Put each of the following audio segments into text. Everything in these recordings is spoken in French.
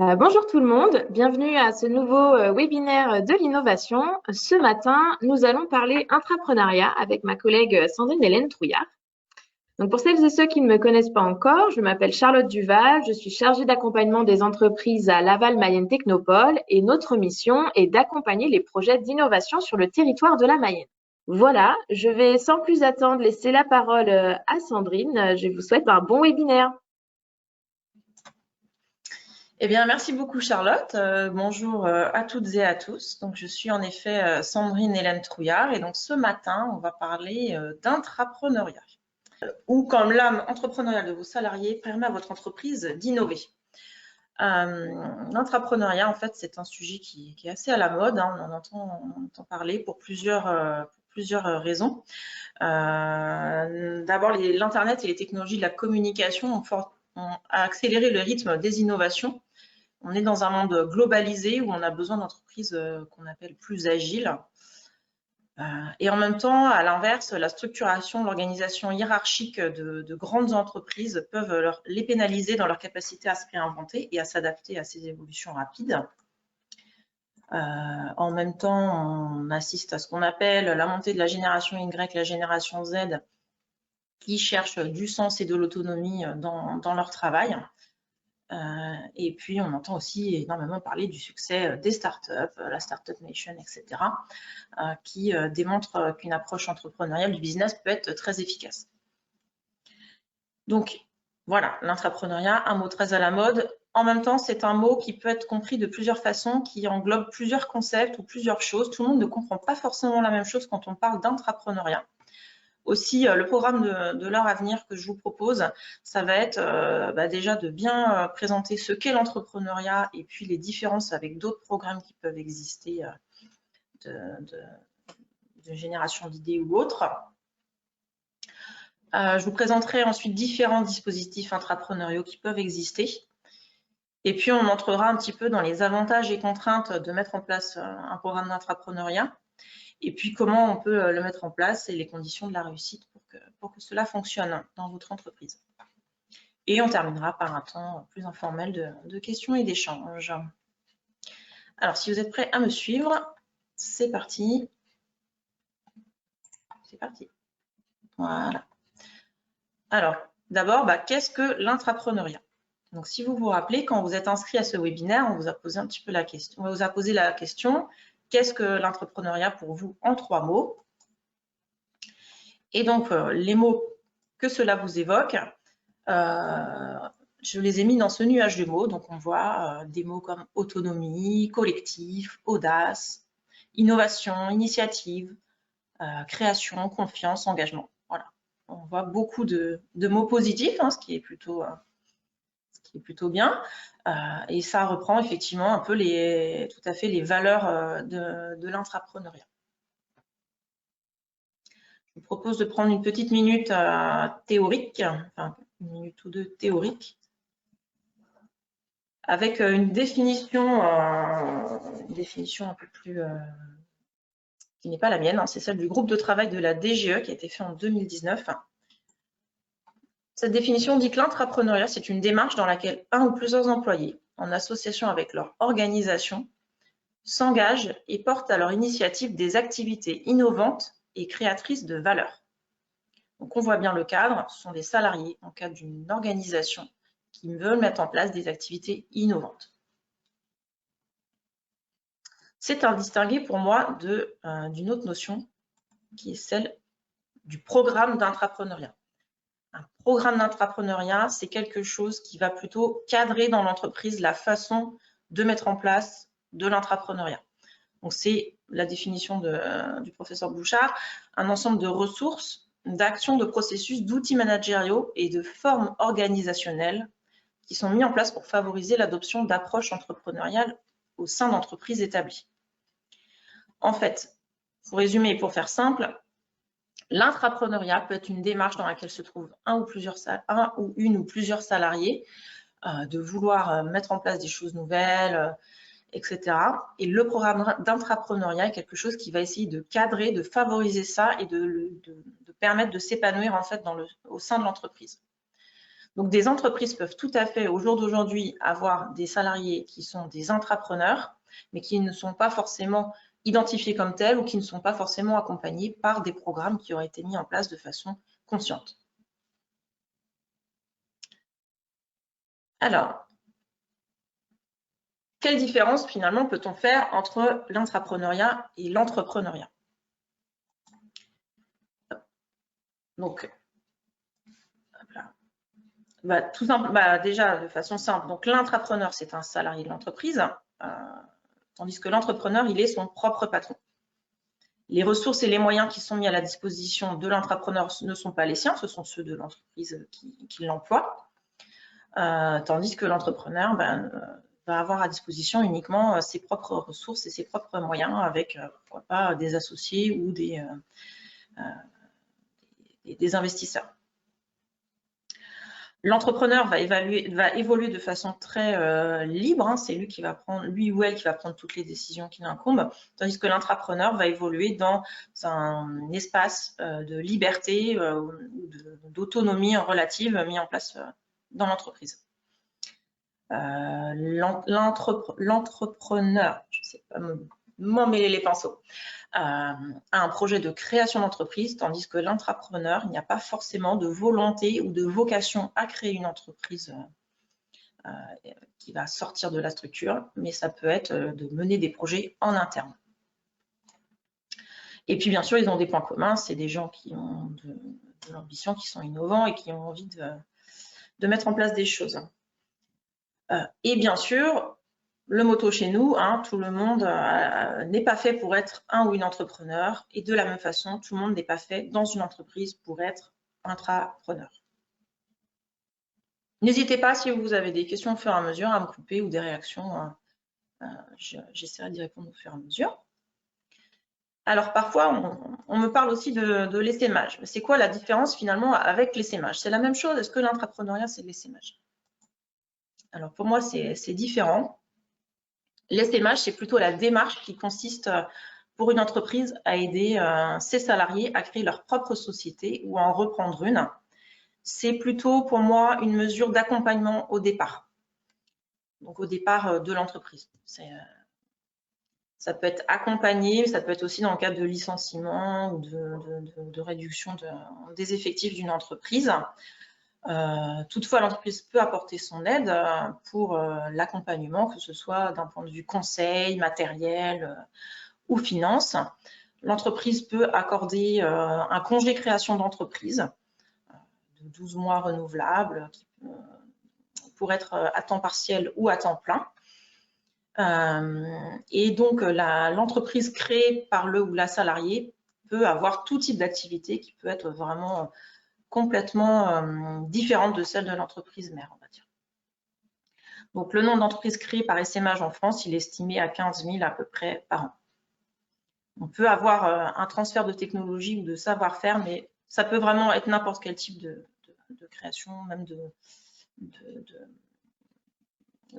Bonjour tout le monde, bienvenue à ce nouveau webinaire de l'innovation. Ce matin, nous allons parler intrapreneuriat avec ma collègue Sandrine Hélène Trouillard. Donc pour celles et ceux qui ne me connaissent pas encore, je m'appelle Charlotte Duval, je suis chargée d'accompagnement des entreprises à Laval Mayenne Technopole et notre mission est d'accompagner les projets d'innovation sur le territoire de la Mayenne. Voilà, je vais sans plus attendre laisser la parole à Sandrine. Je vous souhaite un bon webinaire. Eh bien, merci beaucoup Charlotte. Bonjour à toutes et à tous. Donc, je suis en effet Sandrine Hélène Trouillard et donc ce matin, on va parler d'intrapreneuriat ou comme l'âme entrepreneuriale de vos salariés permet à votre entreprise d'innover. L'entrepreneuriat, en fait, c'est un sujet qui est assez à la mode. On entend parler pour plusieurs raisons. D'abord, l'Internet et les technologies de la communication ont accéléré le rythme des innovations. On est dans un monde globalisé où on a besoin d'entreprises qu'on appelle plus agiles. Et en même temps, à l'inverse, la structuration, l'organisation hiérarchique de grandes entreprises peuvent les pénaliser dans leur capacité à se réinventer et à s'adapter à ces évolutions rapides. En même temps, on assiste à ce qu'on appelle la montée de la génération Y, la génération Z, qui cherchent du sens et de l'autonomie dans leur travail. Et puis, on entend aussi énormément parler du succès des startups, la Startup Nation, etc., qui démontrent qu'une approche entrepreneuriale du business peut être très efficace. Donc, voilà, l'intrapreneuriat, un mot très à la mode. En même temps, c'est un mot qui peut être compris de plusieurs façons, qui englobe plusieurs concepts ou plusieurs choses. Tout le monde ne comprend pas forcément la même chose quand on parle d'intrapreneuriat. Aussi, le programme de l'heure à venir que je vous propose, ça va être déjà de bien présenter ce qu'est l'entrepreneuriat et puis les différences avec d'autres programmes qui peuvent exister de génération d'idées ou autres. Je vous présenterai ensuite différents dispositifs intrapreneuriaux qui peuvent exister. Et puis, on entrera un petit peu dans les avantages et contraintes de mettre en place un programme d'intrapreneuriat. Et puis, comment on peut le mettre en place et les conditions de la réussite pour que cela fonctionne dans votre entreprise. Et on terminera par un temps plus informel de questions et d'échanges. Alors, si vous êtes prêts à me suivre, c'est parti. C'est parti. Voilà. Alors, d'abord, qu'est-ce que l'intrapreneuriat? Donc, si vous vous rappelez, quand vous êtes inscrit à ce webinaire, on vous a posé un petit peu la question. On vous a posé la question, qu'est-ce que l'entrepreneuriat pour vous en 3 mots? Et donc, les mots que cela vous évoque, je les ai mis dans ce nuage de mots. Donc, on voit des mots comme autonomie, collectif, audace, innovation, initiative, création, confiance, engagement. Voilà. On voit beaucoup de mots positifs, ce qui est plutôt bien. Et ça reprend effectivement un peu tout à fait les valeurs de l'intrapreneuriat. Je vous propose de prendre une petite minute théorique, enfin une minute ou deux théorique, avec une définition un peu plus qui n'est pas la mienne, c'est celle du groupe de travail de la DGE qui a été fait en 2019. Cette définition dit que l'intrapreneuriat, c'est une démarche dans laquelle un ou plusieurs employés, en association avec leur organisation, s'engagent et portent à leur initiative des activités innovantes et créatrices de valeur. Donc, on voit bien le cadre, ce sont des salariés en cadre d'une organisation qui veulent mettre en place des activités innovantes. C'est à distinguer pour moi d'une autre notion qui est celle du programme d'intrapreneuriat. Un programme d'intrapreneuriat, c'est quelque chose qui va plutôt cadrer dans l'entreprise la façon de mettre en place de l'intrapreneuriat. Donc, c'est la définition du professeur Bouchard, un ensemble de ressources, d'actions, de processus, d'outils managériaux et de formes organisationnelles qui sont mis en place pour favoriser l'adoption d'approches entrepreneuriales au sein d'entreprises établies. En fait, pour résumer et pour faire simple, l'intrapreneuriat peut être une démarche dans laquelle se trouvent un ou une ou plusieurs salariés de vouloir mettre en place des choses nouvelles, etc. Et le programme d'intrapreneuriat est quelque chose qui va essayer de cadrer, de favoriser ça et de permettre de s'épanouir en fait au sein de l'entreprise. Donc, des entreprises peuvent tout à fait, au jour d'aujourd'hui, avoir des salariés qui sont des intrapreneurs, mais qui ne sont pas forcément identifiés comme tels ou qui ne sont pas forcément accompagnés par des programmes qui auraient été mis en place de façon consciente. Alors, quelle différence finalement peut-on faire entre l'intrapreneuriat et l'entrepreneuriat? Donc, tout simple, déjà de façon simple, donc l'intrapreneur c'est un salarié de l'entreprise, tandis que l'entrepreneur il est son propre patron. Les ressources et les moyens qui sont mis à la disposition de l'intrapreneur ne sont pas les siens, ce sont ceux de l'entreprise qui l'emploie, tandis que l'entrepreneur va avoir à disposition uniquement ses propres ressources et ses propres moyens avec, pourquoi pas, des associés ou des investisseurs. L'entrepreneur va évoluer de façon très libre, hein, c'est lui ou elle qui va prendre toutes les décisions qui l'incombent, tandis que l'intrapreneur va évoluer dans un espace de liberté ou d'autonomie relative mis en place dans l'entreprise. L'entrepreneur, je ne sais pas m'emmêler les pinceaux, a un projet de création d'entreprise, tandis que l'intrapreneur, il n'y a pas forcément de volonté ou de vocation à créer une entreprise qui va sortir de la structure, mais ça peut être de mener des projets en interne. Et puis, bien sûr, ils ont des points communs, c'est des gens qui ont de l'ambition, qui sont innovants et qui ont envie de mettre en place des choses. Et bien sûr, le motto chez nous, hein, tout le monde n'est pas fait pour être un ou une entrepreneur, et de la même façon, tout le monde n'est pas fait dans une entreprise pour être intrapreneur. N'hésitez pas, si vous avez des questions au fur et à mesure, à me couper ou des réactions, j'essaierai d'y répondre au fur et à mesure. Alors parfois, on me parle aussi de l'essaimage. C'est quoi la différence finalement avec l'essaimage? C'est la même chose, est-ce que l'intrapreneuriat c'est de l'essaimage? Alors pour moi, c'est différent. L'essaimage, c'est plutôt la démarche qui consiste pour une entreprise à aider ses salariés à créer leur propre société ou à en reprendre une. C'est plutôt pour moi une mesure d'accompagnement au départ. Donc au départ de l'entreprise. Ça peut être accompagné, ça peut être aussi dans le cadre de licenciement ou de réduction des effectifs d'une entreprise. Toutefois, l'entreprise peut apporter son aide pour l'accompagnement, que ce soit d'un point de vue conseil, matériel ou finance. L'entreprise peut accorder un congé création d'entreprise de 12 mois renouvelable pour être à temps partiel ou à temps plein. Et donc, l'entreprise créée par le ou la salariée peut avoir tout type d'activité qui peut être vraiment complètement différente de celle de l'entreprise mère, on va dire. Donc, le nombre d'entreprises créées par essaimage en France, il est estimé à 15 000 à peu près par an. On peut avoir un transfert de technologie ou de savoir-faire, mais ça peut vraiment être n'importe quel type de création, même de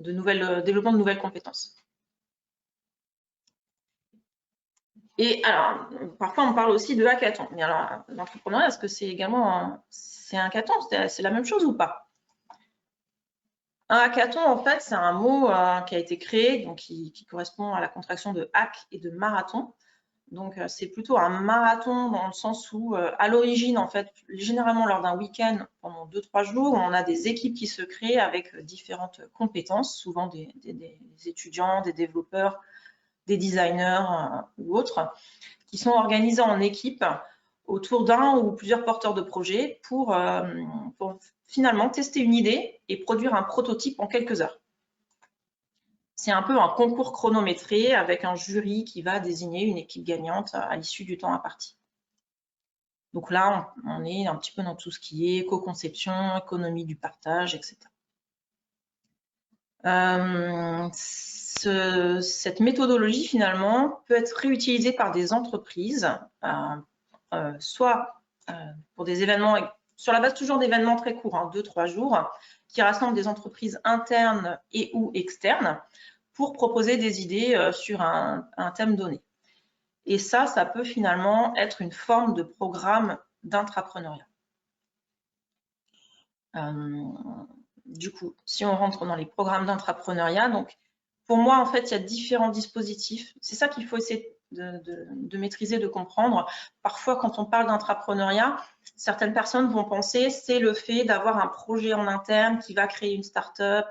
développement de nouvelles compétences. Et alors, parfois on parle aussi de hackathon. Mais alors, l'entrepreneuriat, est-ce que c'est également un hackathon? C'est la même chose ou pas? Un hackathon, en fait, c'est un mot qui a été créé, donc qui correspond à la contraction de hack et de marathon. Donc, c'est plutôt un marathon dans le sens où, à l'origine, en fait, généralement lors d'un week-end, pendant 2-3 jours, on a des équipes qui se créent avec différentes compétences, souvent des étudiants, des développeurs, des designers ou autres, qui sont organisés en équipe autour d'un ou plusieurs porteurs de projets pour finalement tester une idée et produire un prototype en quelques heures. C'est un peu un concours chronométré avec un jury qui va désigner une équipe gagnante à l'issue du temps imparti. Donc là, on est un petit peu dans tout ce qui est co-conception, économie du partage, etc. Cette méthodologie, finalement, peut être réutilisée par des entreprises, soit pour des événements, sur la base toujours d'événements très courts, hein, 2-3 jours, qui rassemblent des entreprises internes et ou externes pour proposer des idées sur un thème donné. Et ça peut finalement être une forme de programme d'intrapreneuriat. Du coup, si on rentre dans les programmes d'intrapreneuriat, donc pour moi, en fait, il y a différents dispositifs. C'est ça qu'il faut essayer de maîtriser, de comprendre. Parfois, quand on parle d'intrapreneuriat, certaines personnes vont penser c'est le fait d'avoir un projet en interne qui va créer une start-up,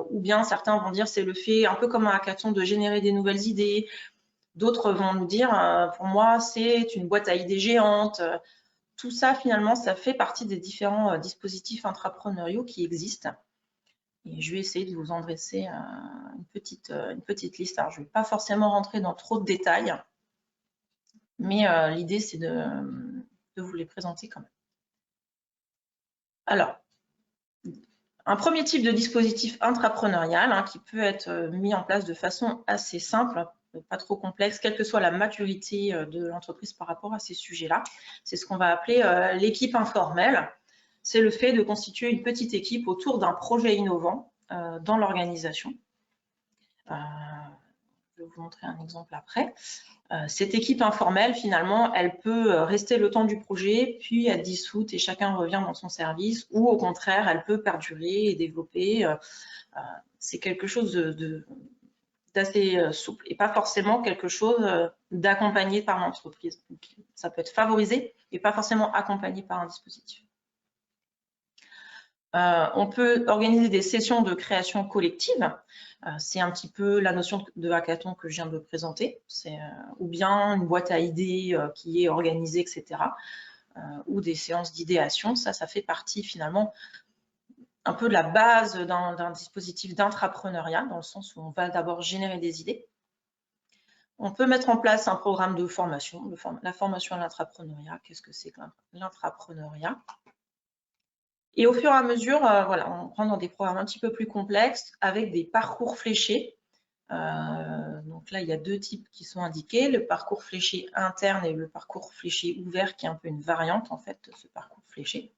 ou bien certains vont dire c'est le fait, un peu comme un hackathon, de générer des nouvelles idées. D'autres vont nous dire, pour moi, c'est une boîte à idées géante. Tout ça, finalement, ça fait partie des différents dispositifs intrapreneuriaux qui existent. Et je vais essayer de vous en dresser une petite liste. Alors, je ne vais pas forcément rentrer dans trop de détails, mais l'idée, c'est de vous les présenter quand même. Alors, un premier type de dispositif intrapreneurial qui peut être mis en place de façon assez simple, pas trop complexe, quelle que soit la maturité de l'entreprise par rapport à ces sujets-là. C'est ce qu'on va appeler l'équipe informelle. C'est le fait de constituer une petite équipe autour d'un projet innovant dans l'organisation. Je vais vous montrer un exemple après. Cette équipe informelle, finalement, elle peut rester le temps du projet, puis être dissoute et chacun revient dans son service, ou au contraire, elle peut perdurer et développer. C'est quelque chose d'assez souple et pas forcément quelque chose d'accompagné par l'entreprise. Ça peut être favorisé et pas forcément accompagné par un dispositif. On peut organiser des sessions de création collective. C'est un petit peu la notion de hackathon que je viens de présenter. Ou bien une boîte à idées qui est organisée, etc. Ou des séances d'idéation. Ça fait partie finalement un peu de la base d'un dispositif d'intrapreneuriat, dans le sens où on va d'abord générer des idées. On peut mettre en place un programme de formation, la formation à l'intrapreneuriat. Qu'est-ce que c'est que l'intrapreneuriat ? Et au fur et à mesure, voilà, on rentre dans des programmes un petit peu plus complexes avec des parcours fléchés. Donc là, il y a deux types qui sont indiqués, le parcours fléché interne et le parcours fléché ouvert, qui est un peu une variante en fait de ce parcours fléché.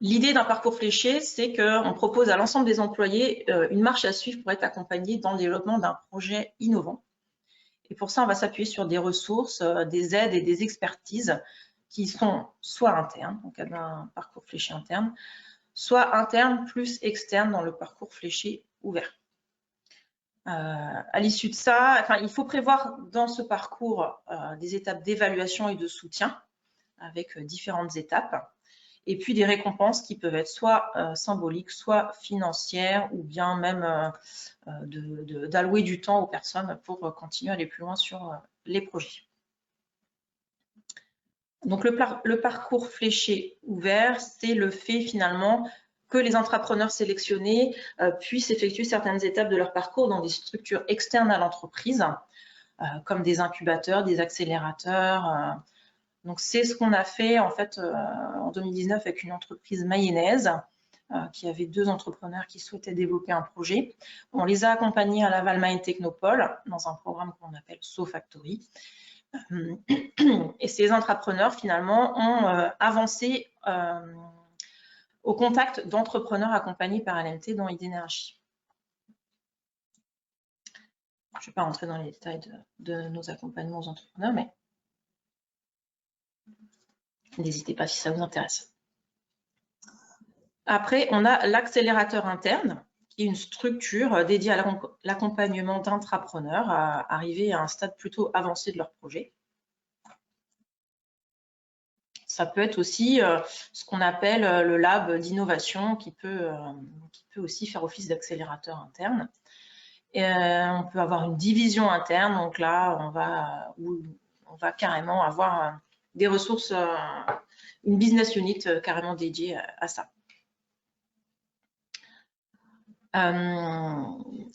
L'idée d'un parcours fléché, c'est qu'on propose à l'ensemble des employés une marche à suivre pour être accompagné dans le développement d'un projet innovant. Et pour ça, on va s'appuyer sur des ressources, des aides et des expertises qui sont soit internes, donc un parcours fléché interne, soit interne plus externe dans le parcours fléché ouvert. À l'issue de ça, il faut prévoir dans ce parcours des étapes d'évaluation et de soutien avec différentes étapes, et puis des récompenses qui peuvent être soit symboliques, soit financières, ou bien même d'allouer du temps aux personnes pour continuer à aller plus loin sur les projets. Donc le parcours fléché ouvert, c'est le fait finalement que les intrapreneurs sélectionnés puissent effectuer certaines étapes de leur parcours dans des structures externes à l'entreprise, comme des incubateurs, des accélérateurs. Donc c'est ce qu'on a fait en fait en 2019 avec une entreprise mayonnaise qui avait 2 entrepreneurs qui souhaitaient développer un projet. On les a accompagnés à Laval Maine Technopole dans un programme qu'on appelle SoFactory. Et ces intrapreneurs, finalement, ont avancé au contact d'entrepreneurs accompagnés par LMT dans Idénergie. Je ne vais pas rentrer dans les détails de nos accompagnements aux entrepreneurs, mais n'hésitez pas si ça vous intéresse. Après, on a l'accélérateur interne, qui est une structure dédiée à l'accompagnement d'intrapreneurs à arriver à un stade plutôt avancé de leur projet. Ça peut être aussi ce qu'on appelle le lab d'innovation qui peut aussi faire office d'accélérateur interne. Et, on peut avoir une division interne, donc là, on va carrément avoir des ressources, une business unit carrément dédiée à ça.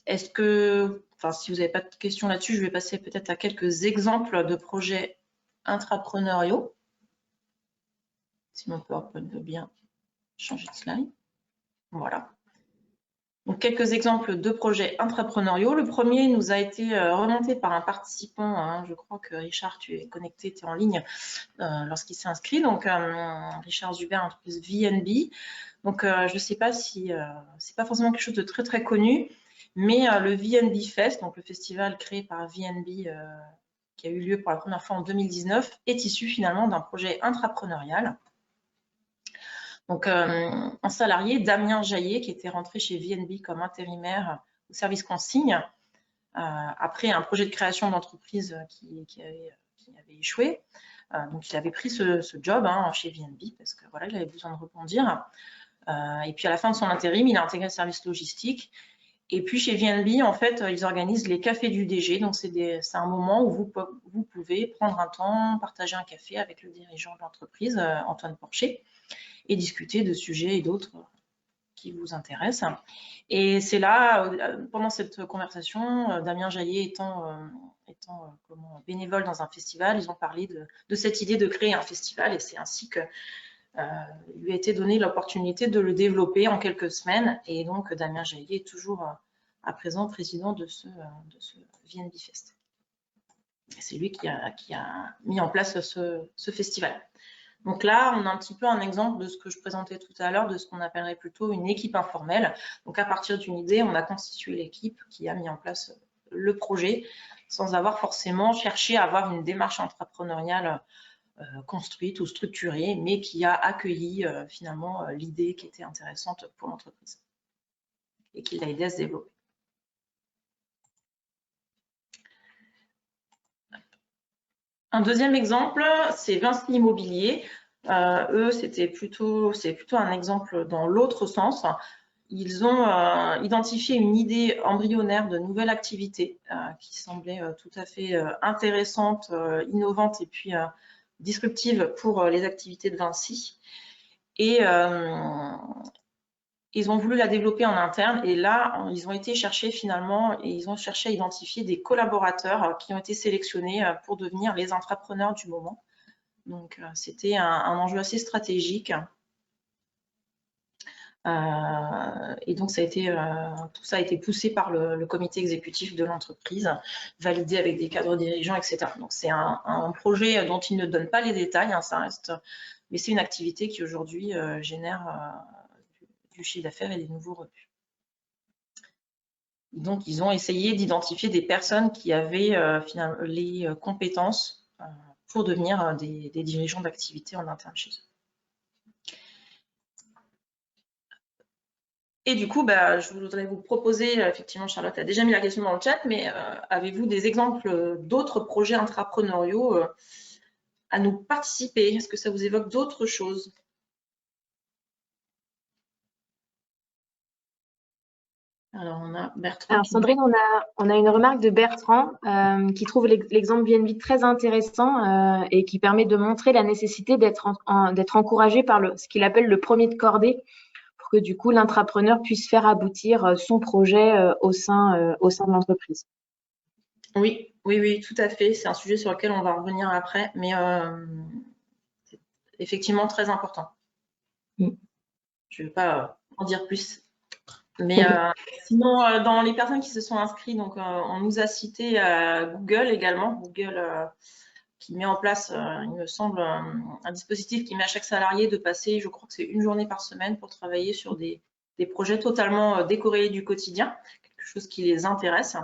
Est-ce que, si vous n'avez pas de questions là-dessus, je vais passer peut-être à quelques exemples de projets intrapreneuriaux. Sinon, PowerPoint veut bien changer de slide. Voilà. Donc, quelques exemples de projets intrapreneuriaux. Le premier nous a été remonté par un participant. Je crois que Richard, tu es connecté, tu es en ligne lorsqu'il s'est inscrit. Donc, Richard Zuber, entreprise VNB. Donc, je ne sais pas si c'est pas forcément quelque chose de très, très connu, mais le VNB Fest, donc le festival créé par VNB qui a eu lieu pour la première fois en 2019, est issu finalement d'un projet intrapreneurial. Donc, un salarié, Damien Jaillet, qui était rentré chez VNB comme intérimaire au service consigne, après un projet de création d'entreprise qui avait échoué. Donc, il avait pris ce job chez VNB parce que voilà, il avait besoin de rebondir. Et puis, à la fin de son intérim, il a intégré le service logistique. Et puis, chez VNB, en fait, ils organisent les cafés du DG. Donc, c'est un moment où vous pouvez prendre un temps, partager un café avec le dirigeant de l'entreprise, Antoine Porcher, et discuter de sujets et d'autres qui vous intéressent. Et c'est là, pendant cette conversation, Damien Jaillet étant bénévole dans un festival, ils ont parlé de cette idée de créer un festival, et c'est ainsi que lui a été donné l'opportunité de le développer en quelques semaines. Et donc, Damien Jaillet est toujours à présent président de ce VNB Fest. C'est lui qui a mis en place ce festival. Donc là, on a un petit peu un exemple de ce que je présentais tout à l'heure, de ce qu'on appellerait plutôt une équipe informelle. Donc à partir d'une idée, on a constitué l'équipe qui a mis en place le projet sans avoir forcément cherché à avoir une démarche entrepreneuriale construite ou structurée, mais qui a accueilli finalement l'idée qui était intéressante pour l'entreprise et qui l'a aidé à se développer. Un deuxième exemple, c'est Vinci Immobilier. Eux, c'est plutôt un exemple dans l'autre sens. Ils ont identifié une idée embryonnaire de nouvelle activité qui semblait tout à fait intéressante, innovante et puis disruptive pour les activités de Vinci. Et ils ont voulu la développer en interne, et là, ils ont été chercher finalement, et ils ont cherché à identifier des collaborateurs qui ont été sélectionnés pour devenir les entrepreneurs du moment. Donc, c'était un enjeu assez stratégique. Et donc, tout ça a été poussé par le comité exécutif de l'entreprise, validé avec des cadres dirigeants, etc. Donc, c'est un projet dont ils ne donnent pas les détails, ça reste, mais c'est une activité qui aujourd'hui génère du chiffre d'affaires et des nouveaux revenus. Donc, ils ont essayé d'identifier des personnes qui avaient finalement les compétences pour devenir des dirigeants d'activité en interne chez eux. Et du coup, je voudrais vous proposer, effectivement, Charlotte a déjà mis la question dans le chat, mais avez-vous des exemples d'autres projets intrapreneuriaux à nous participer? Est-ce que ça vous évoque d'autres choses? Alors, on a Bertrand. Alors, Sandrine, on a une remarque de Bertrand qui trouve l'exemple VNB très intéressant et qui permet de montrer la nécessité d'être encouragé par ce qu'il appelle le premier de cordée, pour que du coup l'intrapreneur puisse faire aboutir son projet au sein de l'entreprise. Oui, tout à fait. C'est un sujet sur lequel on va revenir après, mais c'est effectivement très important. Je ne vais pas en dire plus. Mais sinon, dans les personnes qui se sont inscrites, donc on nous a cité Google également. Google qui met en place, il me semble, un dispositif qui met à chaque salarié de passer, je crois que c'est une journée par semaine pour travailler sur des projets totalement décorrélés du quotidien, quelque chose qui les intéresse.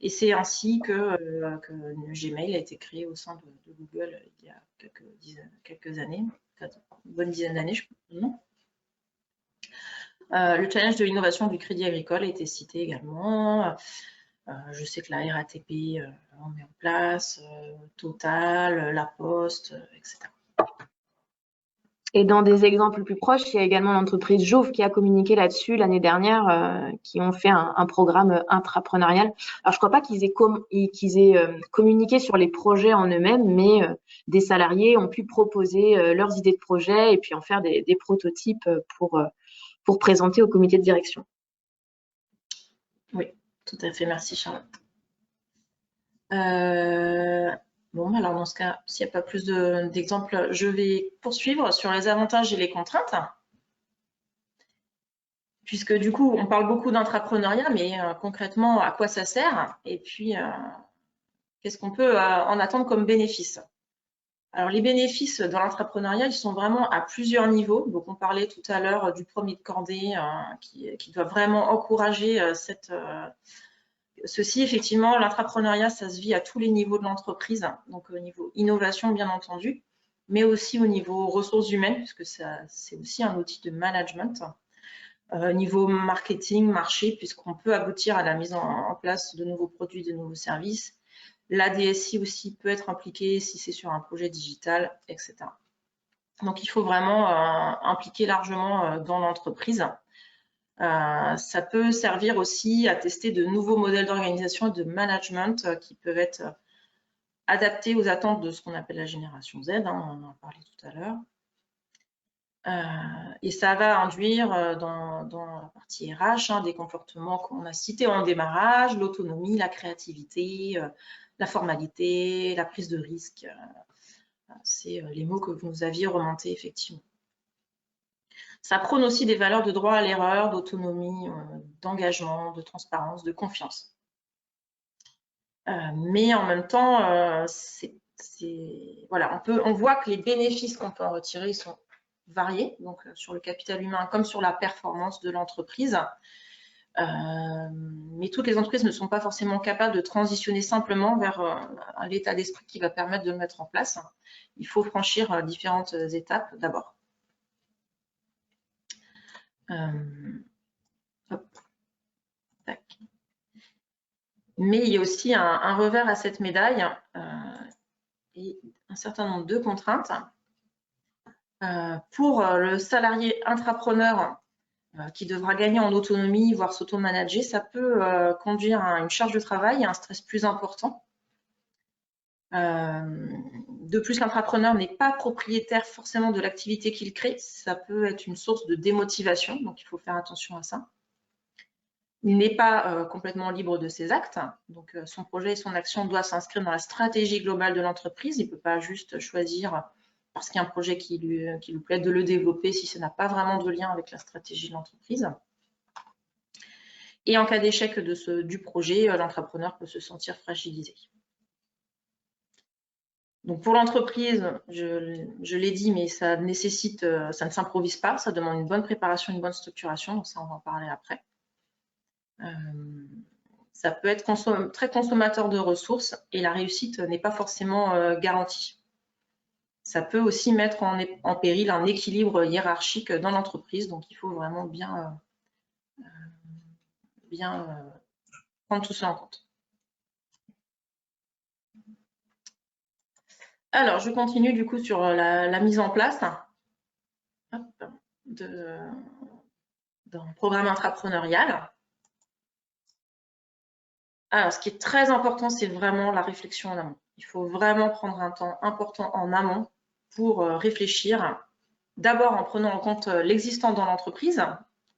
Et c'est ainsi que Gmail a été créé au sein de Google il y a quelques années, une bonne dizaine d'années, je pense. Le challenge de l'innovation du Crédit Agricole a été cité également. Je sais que la RATP en met en place, Total, La Poste, etc. Et dans des exemples plus proches, il y a également l'entreprise Jouve qui a communiqué là-dessus l'année dernière, qui ont fait un programme intrapreneurial. Alors, je ne crois pas qu'ils aient communiqué sur les projets en eux-mêmes, mais des salariés ont pu proposer leurs idées de projet et puis en faire des prototypes pour présenter au comité de direction. Oui, tout à fait. Merci, Charlotte. Bon, alors dans ce cas, s'il n'y a pas plus d'exemples, je vais poursuivre sur les avantages et les contraintes. Puisque du coup, on parle beaucoup d'entrepreneuriat, mais concrètement, à quoi ça sert? Et puis, qu'est-ce qu'on peut en attendre comme bénéfice? Alors, les bénéfices dans l'entrepreneuriat, ils sont vraiment à plusieurs niveaux. Donc, on parlait tout à l'heure du premier de cordée qui doit vraiment encourager ceci. Effectivement, l'entrepreneuriat, ça se vit à tous les niveaux de l'entreprise, donc au niveau innovation, bien entendu, mais aussi au niveau ressources humaines, puisque c'est aussi un outil de management. Niveau marketing, marché, puisqu'on peut aboutir à la mise en place de nouveaux produits, de nouveaux services. La DSI aussi peut être impliquée si c'est sur un projet digital, etc. Donc, il faut vraiment impliquer largement dans l'entreprise. Ça peut servir aussi à tester de nouveaux modèles d'organisation et de management qui peuvent être adaptés aux attentes de ce qu'on appelle la génération Z, hein, on en a parlé tout à l'heure. Et ça va induire dans la partie RH des comportements qu'on a cités en démarrage, l'autonomie, la créativité, la formalité, la prise de risque. C'est les mots que vous nous aviez remontés effectivement. Ça prône aussi des valeurs de droit à l'erreur, d'autonomie, d'engagement, de transparence, de confiance. Mais en même temps, voilà, on voit que les bénéfices qu'on peut en retirer sont variés, donc sur le capital humain comme sur la performance de l'entreprise. Mais toutes les entreprises ne sont pas forcément capables de transitionner simplement vers l'état d'esprit qui va permettre de le mettre en place. Il faut franchir différentes étapes d'abord. Mais il y a aussi un revers à cette médaille et un certain nombre de contraintes. Pour le salarié intrapreneur qui devra gagner en autonomie, voire s'auto-manager, ça peut conduire à une charge de travail et un stress plus important. De plus, l'entrepreneur n'est pas propriétaire forcément de l'activité qu'il crée. Ça peut être une source de démotivation, donc il faut faire attention à ça. Il n'est pas complètement libre de ses actes, donc son projet et son action doivent s'inscrire dans la stratégie globale de l'entreprise. Il ne peut pas juste choisir, parce qu'il y a un projet qui lui plaît, de le développer si ça n'a pas vraiment de lien avec la stratégie de l'entreprise. Et en cas d'échec du projet, l'entrepreneur peut se sentir fragilisé. Donc pour l'entreprise, je l'ai dit, mais ça nécessite, ça ne s'improvise pas, ça demande une bonne préparation, une bonne structuration, donc ça on va en parler après. Ça peut être très consommateur de ressources et la réussite n'est pas forcément garantie. Ça peut aussi mettre en péril un équilibre hiérarchique dans l'entreprise, donc il faut vraiment bien prendre tout cela en compte. Alors, je continue du coup sur la mise en place d'un programme intrapreneurial. Alors, ce qui est très important, c'est vraiment la réflexion en amont. Il faut vraiment prendre un temps important en amont pour réfléchir, d'abord en prenant en compte l'existant dans l'entreprise,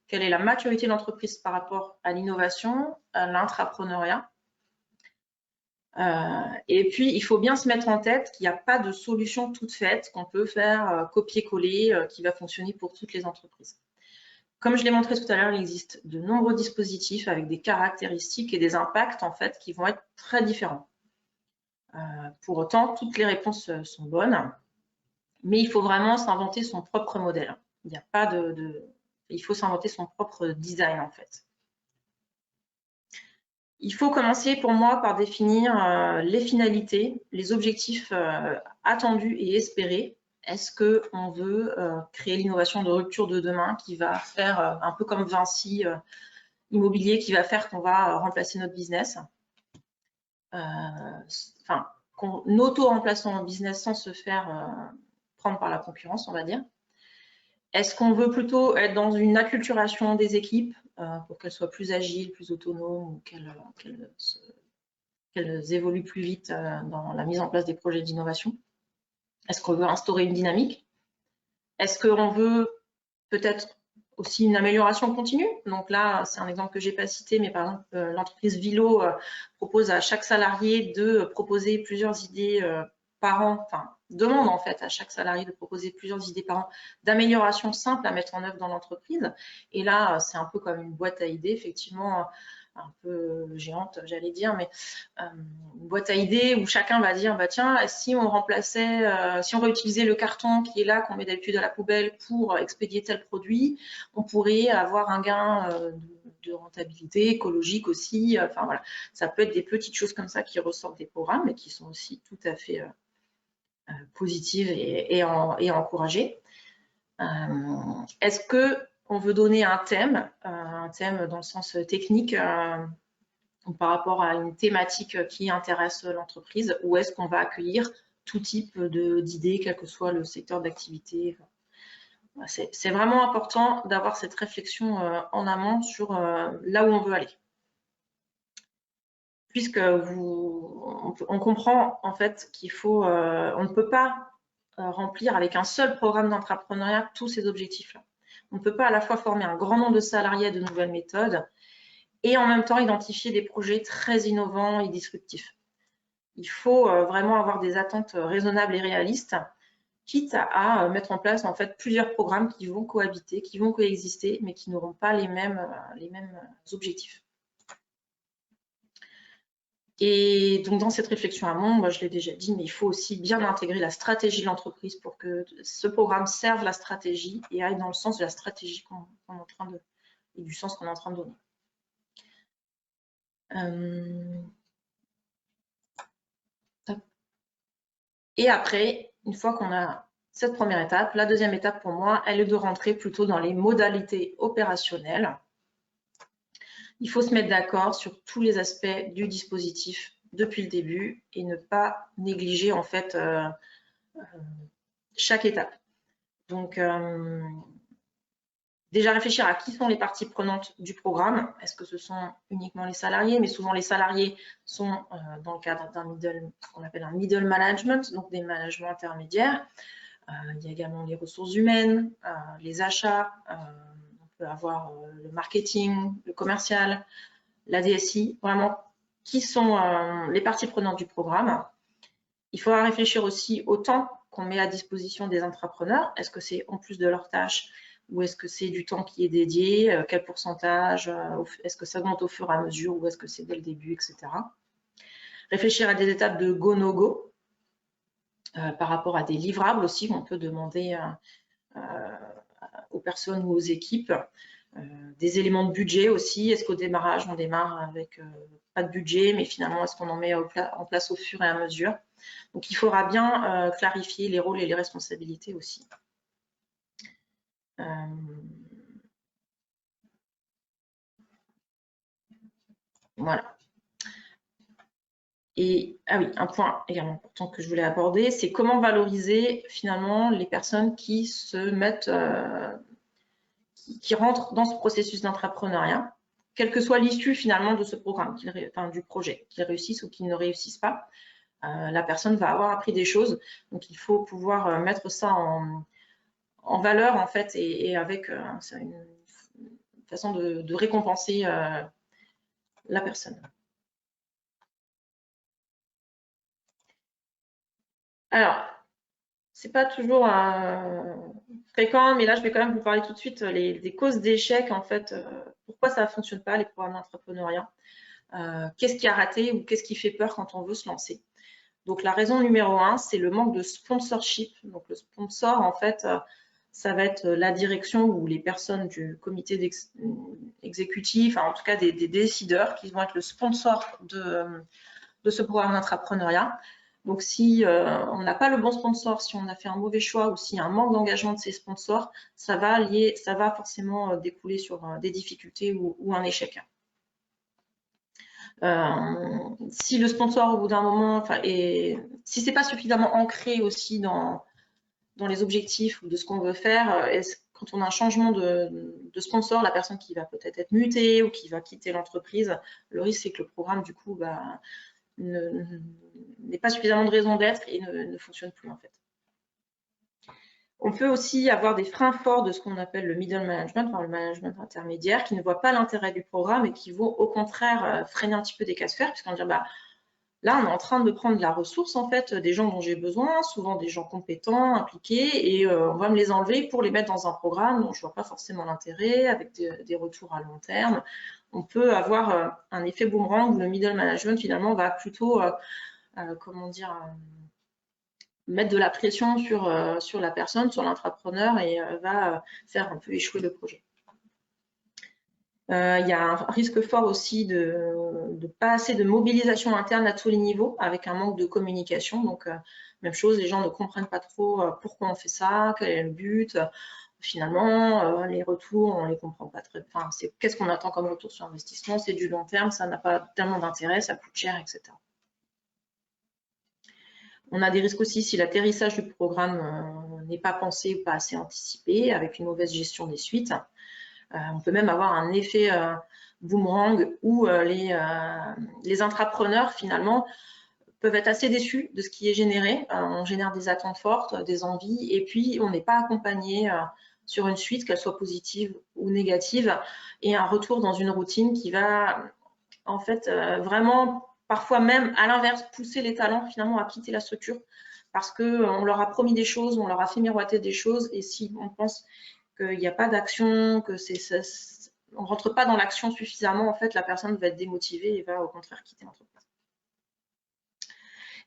quelle est la maturité de l'entreprise par rapport à l'innovation, à l'intrapreneuriat. Et puis, il faut bien se mettre en tête qu'il n'y a pas de solution toute faite qu'on peut faire copier-coller qui va fonctionner pour toutes les entreprises. Comme je l'ai montré tout à l'heure, il existe de nombreux dispositifs avec des caractéristiques et des impacts en fait qui vont être très différents. Pour autant, toutes les réponses sont bonnes, mais il faut vraiment s'inventer son propre modèle. Il n'y a pas il faut s'inventer son propre design en fait. Il faut commencer pour moi par définir les finalités, les objectifs attendus et espérés. Est-ce qu'on veut créer l'innovation de rupture de demain qui va faire un peu comme Vinci Immobilier, qui va faire qu'on va remplacer notre business, qu'on auto-remplace notre business sans se faire prendre par la concurrence, on va dire. Est-ce qu'on veut plutôt être dans une acculturation des équipes pour qu'elles soient plus agiles, plus autonomes, ou qu'elles évoluent plus vite dans la mise en place des projets d'innovation? Est-ce qu'on veut instaurer une dynamique? Est-ce qu'on veut peut-être aussi une amélioration continue? Donc là, c'est un exemple que je n'ai pas cité, mais par exemple, l'entreprise Vilo propose à chaque salarié de proposer plusieurs idées par an, enfin, demande en fait à chaque salarié de proposer plusieurs idées par an d'amélioration simple à mettre en œuvre dans l'entreprise. Et là, c'est un peu comme une boîte à idées, effectivement, un peu géante, j'allais dire, mais une boîte à idées où chacun va dire, bah tiens, si on remplaçait, si on réutilisait le carton qui est là, qu'on met d'habitude à la poubelle pour expédier tel produit, on pourrait avoir un gain de rentabilité écologique aussi. Enfin voilà, ça peut être des petites choses comme ça qui ressortent des programmes, mais qui sont aussi tout à fait positive et encourager. Est-ce qu'on veut donner un thème dans le sens technique par rapport à une thématique qui intéresse l'entreprise, ou est-ce qu'on va accueillir tout type d'idées, quel que soit le secteur d'activité? C'est vraiment important d'avoir cette réflexion en amont sur là où on veut aller. Puisque on comprend en fait qu'il faut, on ne peut pas remplir avec un seul programme d'entrepreneuriat tous ces objectifs-là. On ne peut pas à la fois former un grand nombre de salariés à de nouvelles méthodes et en même temps identifier des projets très innovants et disruptifs. Il faut vraiment avoir des attentes raisonnables et réalistes, quitte à mettre en place en fait plusieurs programmes qui vont cohabiter, qui vont coexister, mais qui n'auront pas les mêmes objectifs. Et donc, dans cette réflexion amont, moi, je l'ai déjà dit, mais il faut aussi bien intégrer la stratégie de l'entreprise pour que ce programme serve la stratégie et aille dans le sens de la stratégie qu'on est en train de, et du sens qu'on est en train de donner. Et après, une fois qu'on a cette première étape, la deuxième étape pour moi, elle est de rentrer plutôt dans les modalités opérationnelles. Il faut se mettre d'accord sur tous les aspects du dispositif depuis le début et ne pas négliger en fait chaque étape. Donc, déjà réfléchir à qui sont les parties prenantes du programme. Est-ce que ce sont uniquement les salariés? Mais souvent les salariés sont dans le cadre d'un qu'on appelle un middle management, donc des managements intermédiaires. Il y a également les ressources humaines, les achats, on peut avoir le marketing, le commercial, la DSI, vraiment qui sont les parties prenantes du programme. Il faudra réfléchir aussi au temps qu'on met à disposition des entrepreneurs. Est-ce que c'est en plus de leurs tâches ou est-ce que c'est du temps qui est dédié? Quel pourcentage? Est-ce que ça augmente au fur et à mesure ou est-ce que c'est dès le début, etc. Réfléchir à des étapes de go-no-go par rapport à des livrables aussi qu'on peut demander aux personnes ou aux équipes. Des éléments de budget aussi. Est-ce qu'au démarrage, on démarre avec pas de budget, mais finalement, est-ce qu'on en met en place au fur et à mesure? Donc, il faudra bien clarifier les rôles et les responsabilités aussi. Voilà. Et ah oui, un point également important que je voulais aborder, c'est comment valoriser finalement les personnes qui se mettent, qui rentrent dans ce processus d'entrepreneuriat, quelle que soit l'issue finalement de ce programme, enfin, du projet, qu'ils réussissent ou qu'ils ne réussissent pas. La personne va avoir appris des choses, donc il faut pouvoir mettre ça en valeur en fait et avec une façon de récompenser la personne. Alors, c'est pas toujours fréquent, mais là je vais quand même vous parler tout de suite des causes d'échec en fait. Pourquoi ça ne fonctionne pas les programmes d'entrepreneuriat? Qu'est-ce qui a raté ou qu'est-ce qui fait peur quand on veut se lancer? Donc la raison numéro 1, c'est le manque de sponsorship. Donc le sponsor, en fait, ça va être la direction ou les personnes du comité exécutif, en tout cas des décideurs qui vont être le sponsor de ce programme d'entrepreneuriat. Donc si on n'a pas le bon sponsor, si on a fait un mauvais choix ou s'il y a un manque d'engagement de ces sponsors, ça va forcément découler sur des difficultés ou un échec. Si le sponsor au bout d'un moment, si c'est pas suffisamment ancré aussi dans les objectifs ou de ce qu'on veut faire, quand on a un changement de sponsor, la personne qui va peut-être être mutée ou qui va quitter l'entreprise, le risque c'est que le programme du coup n'ait pas suffisamment de raison d'être et ne fonctionne plus en fait. On peut aussi avoir des freins forts de ce qu'on appelle le middle management, enfin le management intermédiaire, qui ne voit pas l'intérêt du programme et qui vont au contraire freiner un petit peu des cas de fer, puisqu'on va dire là on est en train de prendre de la ressource en fait, des gens dont j'ai besoin, souvent des gens compétents, impliqués, et on va me les enlever pour les mettre dans un programme dont je ne vois pas forcément l'intérêt, avec des retours à long terme. On peut avoir un effet boomerang où le middle management finalement va plutôt, comment dire, mettre de la pression sur la personne, sur l'entrepreneur et va faire un peu échouer le projet. Il y a un risque fort aussi de pas assez de mobilisation interne à tous les niveaux avec un manque de communication. Donc, Même chose, les gens ne comprennent pas trop pourquoi on fait ça, quel est le but. Finalement, les retours, on ne les comprend pas très bien. Qu'est-ce qu'on attend comme retour sur investissement? C'est du long terme, ça n'a pas tellement d'intérêt, ça coûte cher, etc. On a des risques aussi si l'atterrissage du programme n'est pas pensé ou pas assez anticipé, avec une mauvaise gestion des suites. On peut même avoir un effet boomerang où les intrapreneurs, finalement, peuvent être assez déçus de ce qui est généré. On génère des attentes fortes, des envies, et puis on n'est pas accompagné sur une suite, qu'elle soit positive ou négative, et un retour dans une routine qui va, en fait, vraiment, parfois même, à l'inverse, pousser les talents, finalement, à quitter la structure, parce qu'on leur a promis des choses, on leur a fait miroiter des choses, et si on pense qu'il n'y a pas d'action, que on ne rentre pas dans l'action suffisamment, en fait, la personne va être démotivée et va au contraire quitter l'entreprise.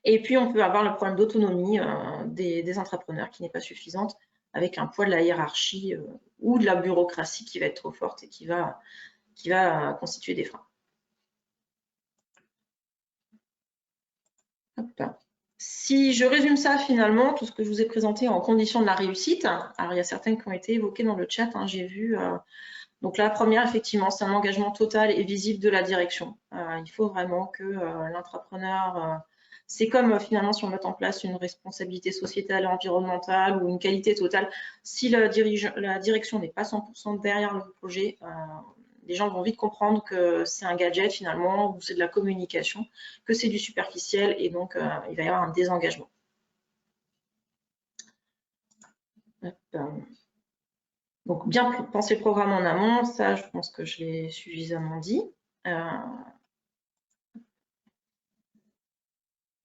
Et puis, on peut avoir le problème d'autonomie des entrepreneurs qui n'est pas suffisante, avec un poids de la hiérarchie ou de la bureaucratie qui va être trop forte et qui va constituer des freins. Hop. Si je résume ça finalement, tout ce que je vous ai présenté en conditions de la réussite, alors il y a certaines qui ont été évoquées dans le chat, hein, j'ai vu. Donc la première, effectivement, c'est un engagement total et visible de la direction. Il faut vraiment que l'entrepreneur, c'est comme finalement si on met en place une responsabilité sociétale et environnementale ou une qualité totale, si la direction n'est pas 100% derrière le projet, les gens vont vite comprendre que c'est un gadget finalement, ou c'est de la communication, que c'est du superficiel et donc il va y avoir un désengagement. Donc, bien penser le programme en amont, ça, je pense que je l'ai suffisamment dit.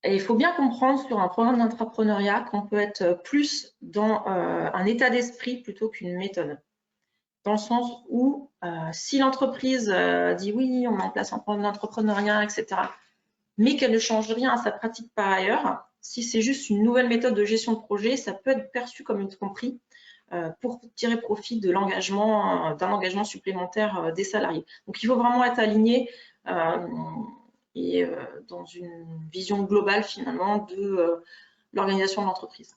Et il faut bien comprendre sur un programme d'entrepreneuriat qu'on peut être plus dans un état d'esprit plutôt qu'une méthode. Dans le sens où, si l'entreprise dit oui, on met en place un programme d'entrepreneuriat, etc., mais qu'elle ne change rien à sa pratique par ailleurs, si c'est juste une nouvelle méthode de gestion de projet, ça peut être perçu comme une tromperie pour tirer profit de l'engagement, d'un engagement supplémentaire des salariés. Donc, il faut vraiment être aligné et dans une vision globale finalement de l'organisation de l'entreprise.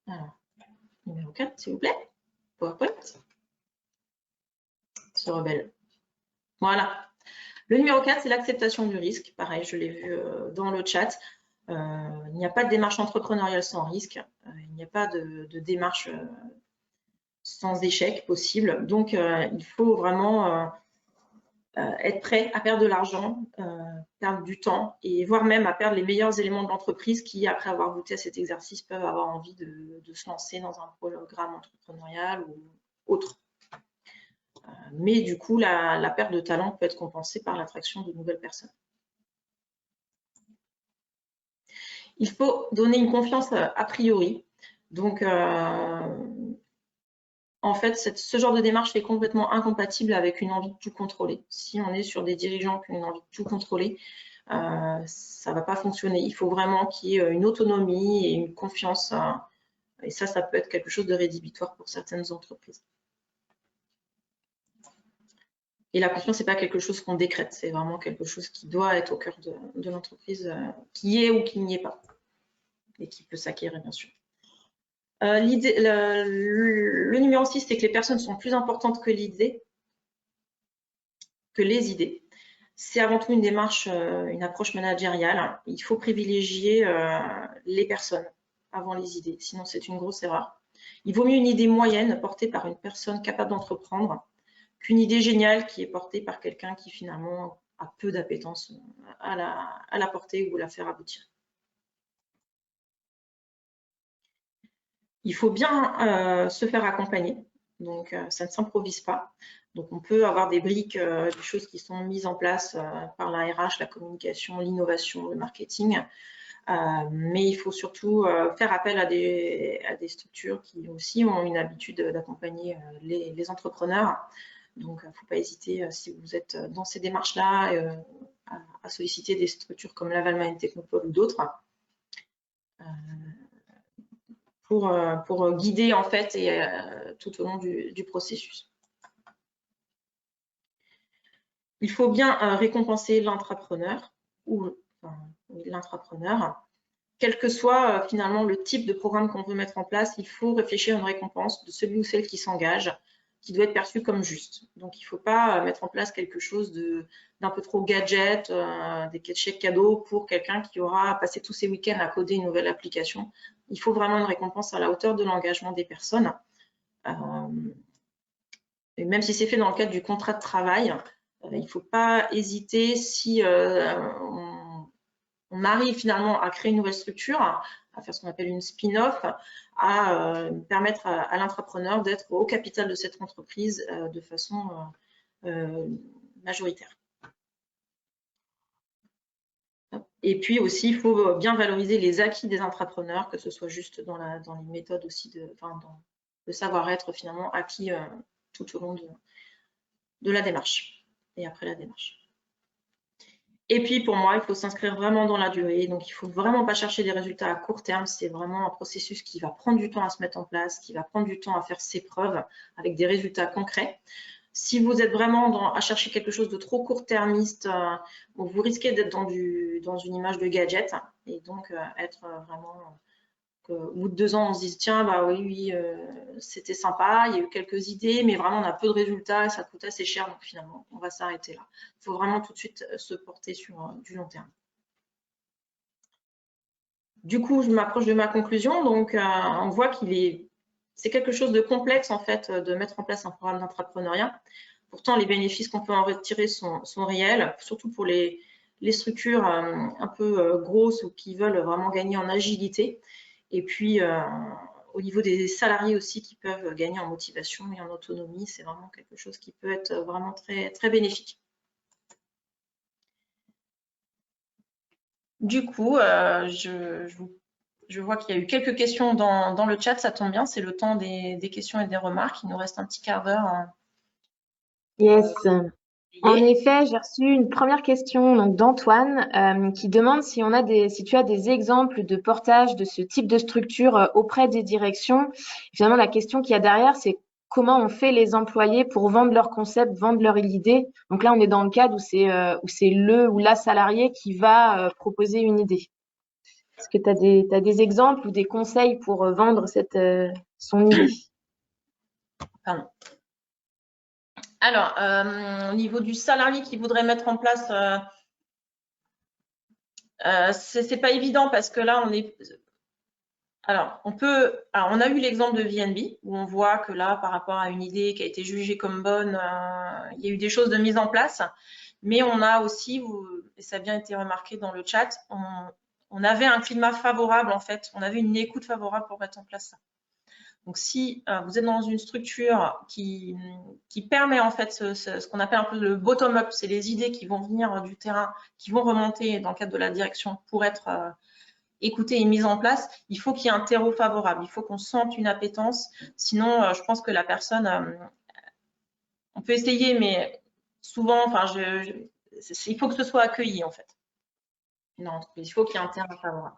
Alors, numéro 4, s'il vous plaît. PowerPoint. Se rebelle. Voilà. Le numéro 4, c'est l'acceptation du risque. Pareil, je l'ai vu dans le chat. Il n'y a pas de démarche entrepreneuriale sans risque. Il n'y a pas de démarche sans échec possible. Donc, il faut vraiment être prêt à perdre de l'argent, perdre du temps et voire même à perdre les meilleurs éléments de l'entreprise qui, après avoir goûté à cet exercice, peuvent avoir envie de se lancer dans un programme entrepreneurial ou autre. Mais du coup, la perte de talent peut être compensée par l'attraction de nouvelles personnes. Il faut donner une confiance a priori. Donc, en fait, ce genre de démarche est complètement incompatible avec une envie de tout contrôler. Si on est sur des dirigeants qui ont une envie de tout contrôler, ça ne va pas fonctionner. Il faut vraiment qu'il y ait une autonomie et une confiance. Et ça peut être quelque chose de rédhibitoire pour certaines entreprises. Et la confiance, ce n'est pas quelque chose qu'on décrète, c'est vraiment quelque chose qui doit être au cœur de l'entreprise, qui est ou qui n'y est pas, et qui peut s'acquérir, bien sûr. Le numéro 6, c'est que les personnes sont plus importantes que les idées. C'est avant tout une démarche, une approche managériale. Il faut privilégier les personnes avant les idées, sinon c'est une grosse erreur. Il vaut mieux une idée moyenne portée par une personne capable d'entreprendre qu'une idée géniale qui est portée par quelqu'un qui finalement a peu d'appétence à la porter ou à la faire aboutir. Il faut bien se faire accompagner, donc ça ne s'improvise pas. Donc on peut avoir des briques, des choses qui sont mises en place par la RH, la communication, l'innovation, le marketing, mais il faut surtout faire appel à des structures qui aussi ont une habitude d'accompagner les entrepreneurs. Donc il ne faut pas hésiter, si vous êtes dans ces démarches-là, à solliciter des structures comme Lavalmain Technopole ou d'autres. Pour guider en fait tout au long du processus. il faut bien récompenser l'entrepreneur ou l'intrapreneur. Quel que soit finalement le type de programme qu'on veut mettre en place, il faut réfléchir à une récompense de celui ou celle qui s'engage, qui doit être perçu comme juste. Donc, il ne faut pas mettre en place quelque chose d'un peu trop gadget, des chèques cadeaux pour quelqu'un qui aura passé tous ses week-ends à coder une nouvelle application. Il faut vraiment une récompense à la hauteur de l'engagement des personnes. Et même si c'est fait dans le cadre du contrat de travail, il ne faut pas hésiter si on arrive finalement à créer une nouvelle structure, à faire ce qu'on appelle une spin-off, à permettre à l'entrepreneur d'être au capital de cette entreprise de façon majoritaire. Et puis aussi, il faut bien valoriser les acquis des entrepreneurs, que ce soit juste dans les méthodes aussi, dans le savoir-être finalement acquis tout au long de la démarche et après la démarche. Et puis, pour moi, il faut s'inscrire vraiment dans la durée. Donc, il ne faut vraiment pas chercher des résultats à court terme. C'est vraiment un processus qui va prendre du temps à se mettre en place, qui va prendre du temps à faire ses preuves avec des résultats concrets. Si vous êtes vraiment à chercher quelque chose de trop court-termiste, vous risquez d'être dans une image de gadget et donc être vraiment… Au bout de 2 ans, on se dit tiens, bah oui, c'était sympa, il y a eu quelques idées, mais vraiment on a peu de résultats et ça coûte assez cher, donc finalement on va s'arrêter là. Il faut vraiment tout de suite se porter sur du long terme. Du coup, je m'approche de ma conclusion, donc on voit c'est quelque chose de complexe en fait de mettre en place un programme d'entrepreneuriat. Pourtant, les bénéfices qu'on peut en retirer sont réels, surtout pour les structures un peu grosses ou qui veulent vraiment gagner en agilité. Et puis, au niveau des salariés aussi qui peuvent gagner en motivation et en autonomie, c'est vraiment quelque chose qui peut être vraiment très, très bénéfique. Du coup, je vois qu'il y a eu quelques questions dans le chat, ça tombe bien, c'est le temps des questions et des remarques. Il nous reste un petit quart d'heure. Yes. En effet, j'ai reçu une première question donc d'Antoine qui demande si tu as des exemples de portage de ce type de structure auprès des directions. Finalement, la question qu'il y a derrière, c'est comment on fait les employés pour vendre leur concept, vendre leur idée. Donc là, on est dans le cadre où c'est le ou la salarié qui va proposer une idée. Est-ce que tu as des exemples ou des conseils pour vendre son idée? Pardon. Alors, au niveau du salarié qui voudrait mettre en place, c'est pas évident parce que là, alors, on a eu l'exemple de VNB où on voit que là, par rapport à une idée qui a été jugée comme bonne, il y a eu des choses de mise en place. Mais on a aussi, et ça a bien été remarqué dans le chat, on avait un climat favorable en fait, on avait une écoute favorable pour mettre en place ça. Donc, si vous êtes dans une structure qui permet en fait ce qu'on appelle un peu le bottom-up, c'est les idées qui vont venir du terrain, qui vont remonter dans le cadre de la direction pour être écoutées et mises en place, il faut qu'il y ait un terreau favorable, il faut qu'on sente une appétence. Sinon, je pense que la personne, on peut essayer, mais souvent, enfin, il faut que ce soit accueilli en fait. Non, il faut qu'il y ait un terrain favorable.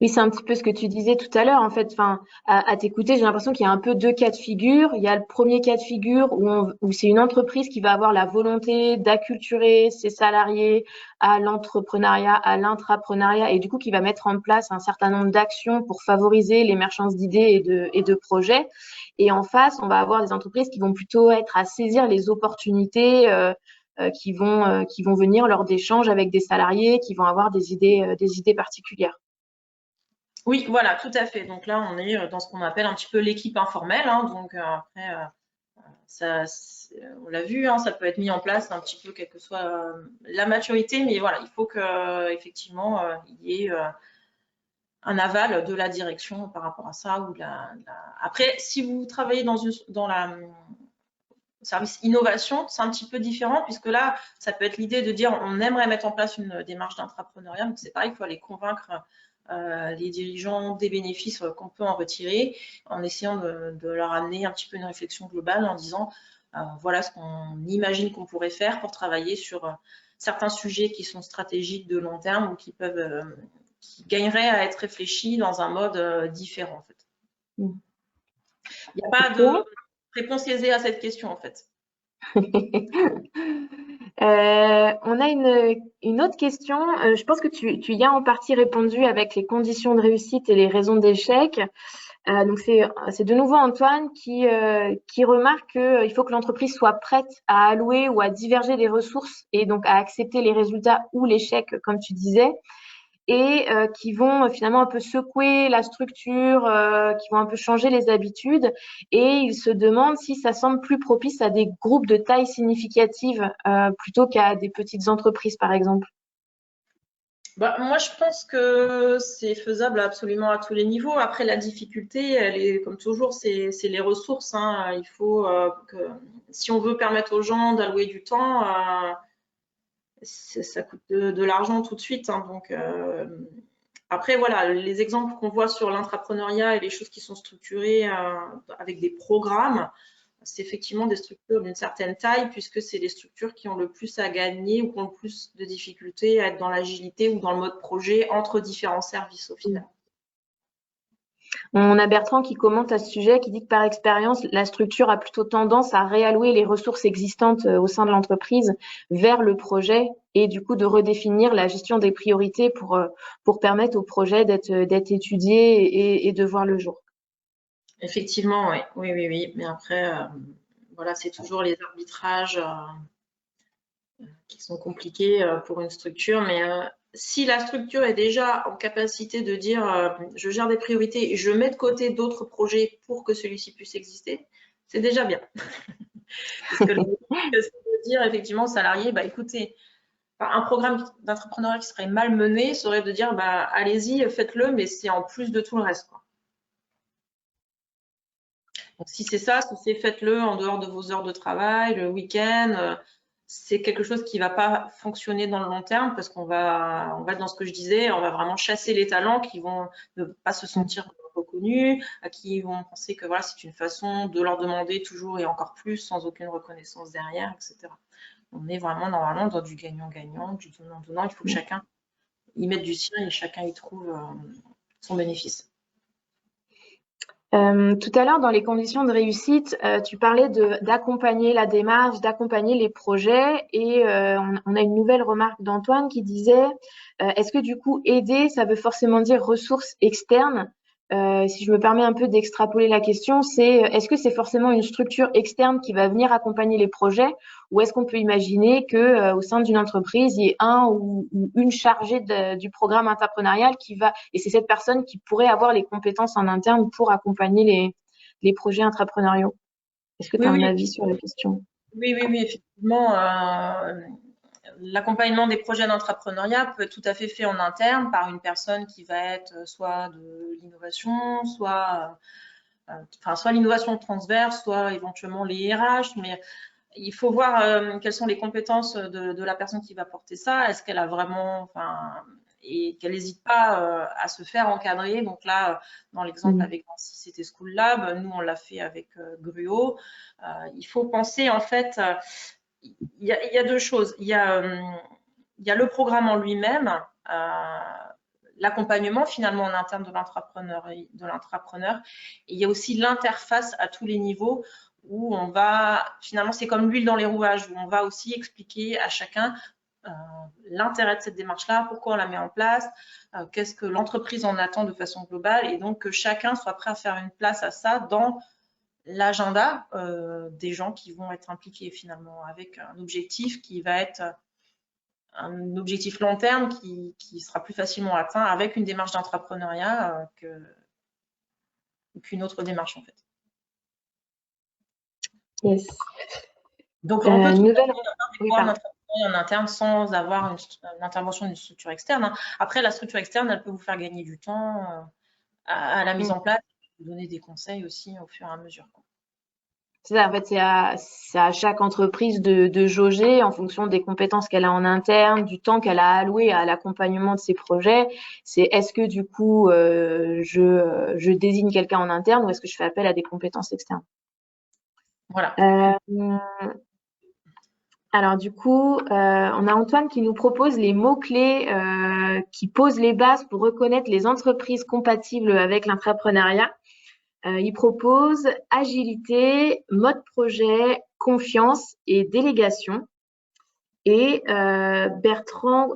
Oui, c'est un petit peu ce que tu disais tout à l'heure. En fait, enfin, à t'écouter, j'ai l'impression qu'il y a un peu deux cas de figure. Il y a le premier cas de figure où c'est une entreprise qui va avoir la volonté d'acculturer ses salariés à l'entrepreneuriat, à l'intrapreneuriat, et du coup qui va mettre en place un certain nombre d'actions pour favoriser l'émergence d'idées et de projets. Et en face, on va avoir des entreprises qui vont plutôt être à saisir les opportunités qui vont venir lors d'échanges avec des salariés, qui vont avoir des idées particulières. Oui, voilà, tout à fait. Donc là, on est dans ce qu'on appelle un petit peu l'équipe informelle. Hein. Donc après, on l'a vu, hein, ça peut être mis en place un petit peu, quelle que soit la maturité, mais voilà, il faut qu'effectivement, il y ait un aval de la direction par rapport à ça. Après, si vous travaillez dans la service innovation, c'est un petit peu différent, puisque là, ça peut être l'idée de dire on aimerait mettre en place une démarche d'intrapreneuriat, donc c'est pareil, il faut aller convaincre les dirigeants des bénéfices qu'on peut en retirer, en essayant de leur amener un petit peu une réflexion globale en disant voilà ce qu'on imagine qu'on pourrait faire pour travailler sur certains sujets qui sont stratégiques de long terme ou qui gagneraient à être réfléchis dans un mode différent en fait. Il n'y a pas de réponse aisée à cette question en fait. On a une autre question. Je pense que tu y as en partie répondu avec les conditions de réussite et les raisons d'échec. Donc c'est de nouveau Antoine qui remarque qu'il faut que l'entreprise soit prête à allouer ou à diverger des ressources et donc à accepter les résultats ou l'échec, comme tu disais, et qui vont finalement un peu secouer la structure, qui vont un peu changer les habitudes. Et il se demande si ça semble plus propice à des groupes de taille significative plutôt qu'à des petites entreprises, par exemple. Bah, moi, je pense que c'est faisable absolument à tous les niveaux. Après, la difficulté, elle est, comme toujours, c'est les ressources, hein. Il faut que, si on veut permettre aux gens d'allouer du temps, ça coûte de l'argent tout de suite, hein. Donc, après, voilà, les exemples qu'on voit sur l'intrapreneuriat et les choses qui sont structurées avec des programmes, c'est effectivement des structures d'une certaine taille, puisque c'est les structures qui ont le plus à gagner ou qui ont le plus de difficultés à être dans l'agilité ou dans le mode projet entre différents services au final. On a Bertrand qui commente à ce sujet, qui dit que par expérience, la structure a plutôt tendance à réallouer les ressources existantes au sein de l'entreprise vers le projet et du coup de redéfinir la gestion des priorités pour permettre au projet d'être étudié et de voir le jour. Effectivement, oui, oui, oui, oui. Mais après, voilà, c'est toujours les arbitrages qui sont compliqués pour une structure. Mais si la structure est déjà en capacité de dire je gère des priorités et je mets de côté d'autres projets pour que celui-ci puisse exister, c'est déjà bien. Parce que c'est de dire effectivement aux salariés, bah écoutez, un programme d'entrepreneuriat qui serait mal mené serait de dire bah allez-y, faites-le, mais c'est en plus de tout le reste, quoi. Donc si c'est ça, si c'est faites-le en dehors de vos heures de travail, le week-end, c'est quelque chose qui va pas fonctionner dans le long terme parce on va être dans ce que je disais, on va vraiment chasser les talents qui vont ne pas se sentir reconnus, qui vont penser que voilà, c'est une façon de leur demander toujours et encore plus sans aucune reconnaissance derrière, etc. On est vraiment normalement dans du gagnant-gagnant, du donnant-donnant. Il faut que chacun y mette du sien et chacun y trouve son bénéfice. Tout à l'heure, dans les conditions de réussite, tu parlais d'accompagner la démarche, d'accompagner les projets, et on a une nouvelle remarque d'Antoine qui disait, est-ce que du coup aider, ça veut forcément dire ressources externes? Si je me permets un peu d'extrapoler la question, c'est est-ce que c'est forcément une structure externe qui va venir accompagner les projets, ou est-ce qu'on peut imaginer que au sein d'une entreprise, il y ait un ou une chargée du programme entrepreneurial qui va, et c'est cette personne qui pourrait avoir les compétences en interne pour accompagner les projets intrapreneuriaux. Est-ce que tu Oui, as un oui, avis sur la question? oui, oui, oui, effectivement. L'accompagnement des projets d'entrepreneuriat peut être tout à fait fait en interne par une personne qui va être soit de l'innovation, soit l'innovation transverse, soit éventuellement les RH. Mais il faut voir quelles sont les compétences de la personne qui va porter ça. Est-ce qu'elle a vraiment, et qu'elle n'hésite pas à se faire encadrer. Donc là, dans l'exemple avec Nancy, c'était School Lab. Nous, on l'a fait avec Gruo. Il faut penser, en fait, il y a deux choses. Il y a le programme en lui-même, l'accompagnement finalement en interne de l'entrepreneur. Et il y a aussi l'interface à tous les niveaux où on va, finalement, c'est comme l'huile dans les rouages, où on va aussi expliquer à chacun l'intérêt de cette démarche-là, pourquoi on la met en place, qu'est-ce que l'entreprise en attend de façon globale, et donc que chacun soit prêt à faire une place à ça dans l'agenda des gens qui vont être impliqués finalement, avec un objectif qui va être un objectif long terme qui sera plus facilement atteint avec une démarche d'entrepreneuriat qu'une autre démarche en fait. Yes. Donc on peut tout Nouvelle... à fait avoir des Oui, programmes pardon. d'entrepreneuriat en interne sans avoir une intervention d'une structure externe, hein. Après, la structure externe, elle peut vous faire gagner du temps à la mise en place, vous donner des conseils aussi au fur et à mesure, quoi. C'est ça, en fait, c'est à chaque entreprise de jauger en fonction des compétences qu'elle a en interne, du temps qu'elle a alloué à l'accompagnement de ses projets. C'est est-ce que du coup, je désigne quelqu'un en interne ou est-ce que je fais appel à des compétences externes? Voilà. Alors du coup, on a Antoine qui nous propose les mots-clés qui posent les bases pour reconnaître les entreprises compatibles avec l'entrepreneuriat. Il propose agilité, mode projet, confiance et délégation. Et Bertrand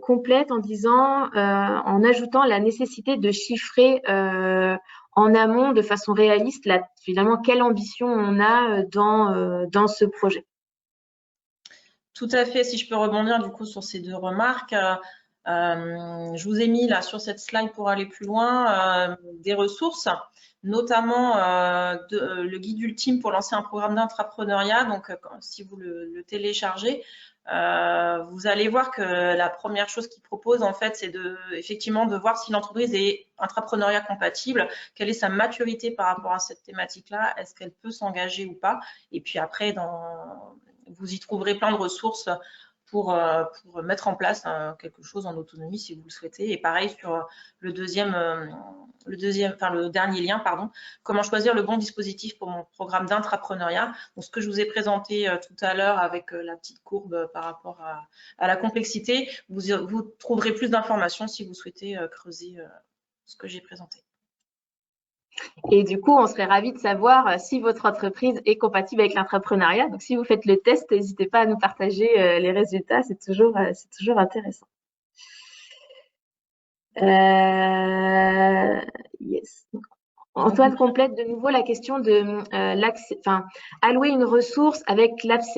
complète en disant, en ajoutant la nécessité de chiffrer en amont de façon réaliste, finalement, quelle ambition on a dans ce projet. Tout à fait. Si je peux rebondir du coup sur ces deux remarques, je vous ai mis là sur cette slide pour aller plus loin des ressources, notamment le guide ultime pour lancer un programme d'intrapreneuriat. Donc, si vous le téléchargez, vous allez voir que la première chose qu'il propose, en fait, c'est effectivement de voir si l'entreprise est intrapreneuriat compatible, quelle est sa maturité par rapport à cette thématique-là, est-ce qu'elle peut s'engager ou pas. Et puis après, vous y trouverez plein de ressources pour mettre en place quelque chose en autonomie si vous le souhaitez. Et pareil sur le dernier lien, pardon, comment choisir le bon dispositif pour mon programme d'intrapreneuriat. Donc, ce que je vous ai présenté tout à l'heure avec la petite courbe par rapport à la complexité, vous trouverez plus d'informations si vous souhaitez creuser ce que j'ai présenté. Et du coup, on serait ravis de savoir si votre entreprise est compatible avec l'intrapreneuriat. Donc, si vous faites le test, n'hésitez pas à nous partager les résultats. C'est toujours intéressant. Yes. Antoine complète de nouveau la question de allouer une ressource avec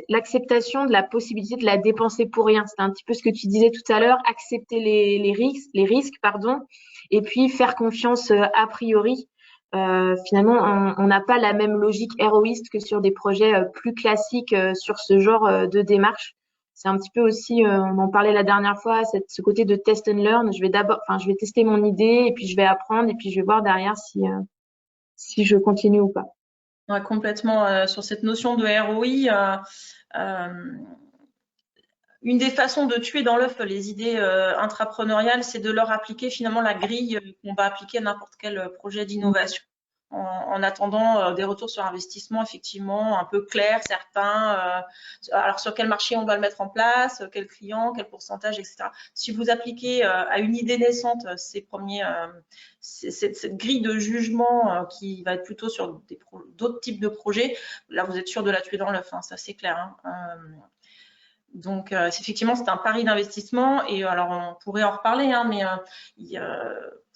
l'acceptation de la possibilité de la dépenser pour rien. C'est un petit peu ce que tu disais tout à l'heure, accepter les risques, et puis faire confiance a priori. Finalement, on n'a pas la même logique héroïste que sur des projets plus classiques sur ce genre de démarche. C'est un petit peu aussi, on en parlait la dernière fois, ce côté de test and learn. Je vais tester mon idée et puis je vais apprendre et puis je vais voir derrière si je continue ou pas. Ouais, complètement. Sur cette notion de ROI, une des façons de tuer dans l'œuf les idées intrapreneuriales, c'est de leur appliquer finalement la grille qu'on va appliquer à n'importe quel projet d'innovation. En attendant des retours sur investissement effectivement un peu clairs, certains. Alors sur quel marché on va le mettre en place, quel client, quel pourcentage, etc. Si vous appliquez à une idée naissante cette grille de jugement qui va être plutôt sur d'autres types de projets, là vous êtes sûr de la tuer dans l'œuf, hein, ça c'est clair. Hein. Donc, effectivement, c'est un pari d'investissement. Et alors, on pourrait en reparler, hein, mais